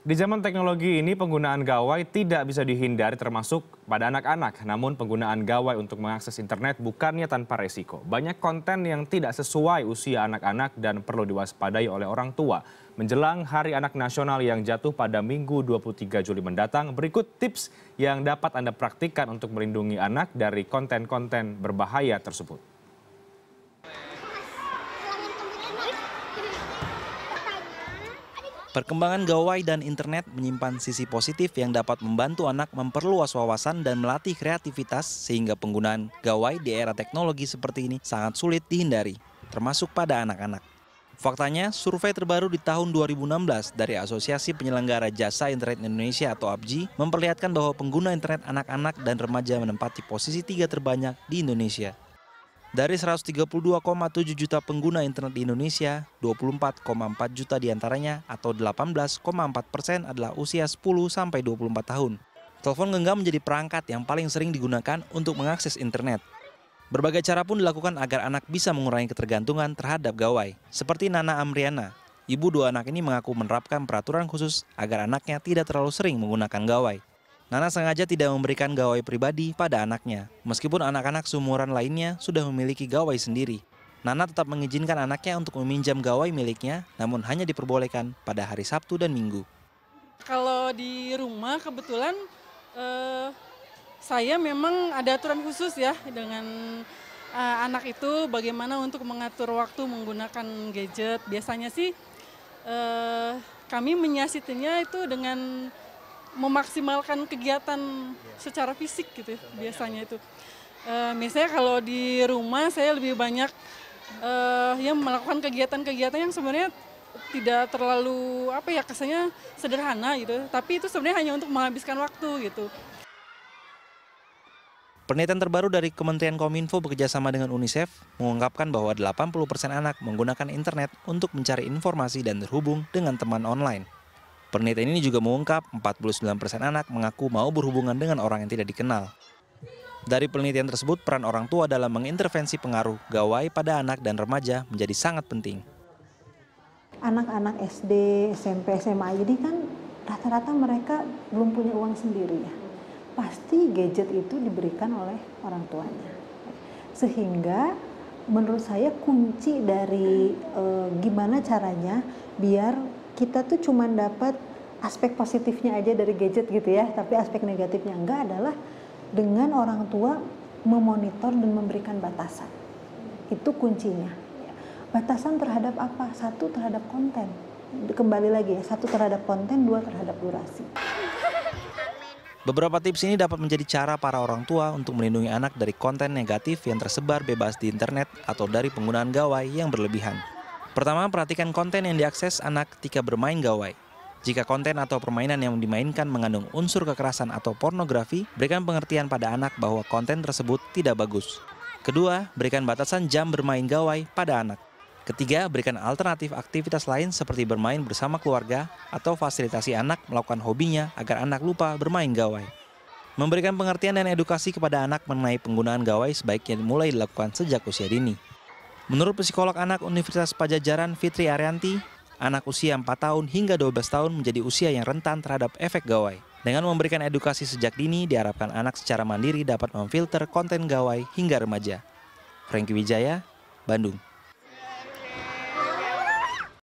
Di zaman teknologi ini, penggunaan gawai tidak bisa dihindari termasuk pada anak-anak. Namun penggunaan gawai untuk mengakses internet bukannya tanpa resiko. Banyak konten yang tidak sesuai usia anak-anak dan perlu diwaspadai oleh orang tua. Menjelang Hari Anak Nasional yang jatuh pada Minggu 23 Juli mendatang, berikut tips yang dapat Anda praktikkan untuk melindungi anak dari konten-konten berbahaya tersebut. Perkembangan gawai dan internet menyimpan sisi positif yang dapat membantu anak memperluas wawasan dan melatih kreativitas sehingga penggunaan gawai di era teknologi seperti ini sangat sulit dihindari, termasuk pada anak-anak. Faktanya, survei terbaru di tahun 2016 dari Asosiasi Penyelenggara Jasa Internet Indonesia atau APJI memperlihatkan bahwa pengguna internet anak-anak dan remaja menempati posisi 3 terbanyak di Indonesia. Dari 132,7 juta pengguna internet di Indonesia, 24,4 juta diantaranya atau 18,4% adalah usia 10-24 tahun. Telepon genggam menjadi perangkat yang paling sering digunakan untuk mengakses internet. Berbagai cara pun dilakukan agar anak bisa mengurangi ketergantungan terhadap gawai. Seperti Nana Amriana, ibu 2 anak ini mengaku menerapkan peraturan khusus agar anaknya tidak terlalu sering menggunakan gawai. Nana sengaja tidak memberikan gawai pribadi pada anaknya, meskipun anak-anak seumuran lainnya sudah memiliki gawai sendiri. Nana tetap mengizinkan anaknya untuk meminjam gawai miliknya, namun hanya diperbolehkan pada hari Sabtu dan Minggu. Kalau di rumah kebetulan saya memang ada aturan khusus ya dengan anak itu bagaimana untuk mengatur waktu menggunakan gadget. Biasanya sih kami menyiasatinya itu dengan memaksimalkan kegiatan secara fisik gitu ya, biasanya itu. Misalnya kalau di rumah saya lebih banyak yang melakukan kegiatan-kegiatan yang sebenarnya tidak terlalu kesannya sederhana gitu, tapi itu sebenarnya hanya untuk menghabiskan waktu gitu. Penelitian terbaru dari Kementerian Kominfo bekerjasama dengan UNICEF mengungkapkan bahwa 80% anak menggunakan internet untuk mencari informasi dan terhubung dengan teman online. Penelitian ini juga mengungkap 49% anak mengaku mau berhubungan dengan orang yang tidak dikenal. Dari penelitian tersebut, peran orang tua dalam mengintervensi pengaruh gawai pada anak dan remaja menjadi sangat penting. Anak-anak SD, SMP, SMA ini kan rata-rata mereka belum punya uang sendiri ya. Pasti gadget itu diberikan oleh orang tuanya. Sehingga menurut saya kunci dari gimana caranya biar kita tuh cuma dapat aspek positifnya aja dari gadget gitu ya, tapi aspek negatifnya enggak adalah dengan orang tua memonitor dan memberikan batasan. Itu kuncinya. Batasan terhadap apa? 1 terhadap konten. Kembali lagi ya, 1 terhadap konten, 2 terhadap durasi. Beberapa tips ini dapat menjadi cara para orang tua untuk melindungi anak dari konten negatif yang tersebar bebas di internet atau dari penggunaan gawai yang berlebihan. Pertama, perhatikan konten yang diakses anak ketika bermain gawai. Jika konten atau permainan yang dimainkan mengandung unsur kekerasan atau pornografi, berikan pengertian pada anak bahwa konten tersebut tidak bagus. Kedua, berikan batasan jam bermain gawai pada anak. Ketiga, berikan alternatif aktivitas lain seperti bermain bersama keluarga atau fasilitasi anak melakukan hobinya agar anak lupa bermain gawai. Memberikan pengertian dan edukasi kepada anak mengenai penggunaan gawai sebaiknya mulai dilakukan sejak usia dini. Menurut psikolog anak Universitas Padjadjaran Fitri Arianti, anak usia 4 tahun hingga 12 tahun menjadi usia yang rentan terhadap efek gawai. Dengan memberikan edukasi sejak dini, diharapkan anak secara mandiri dapat memfilter konten gawai hingga remaja. Franky Wijaya, Bandung.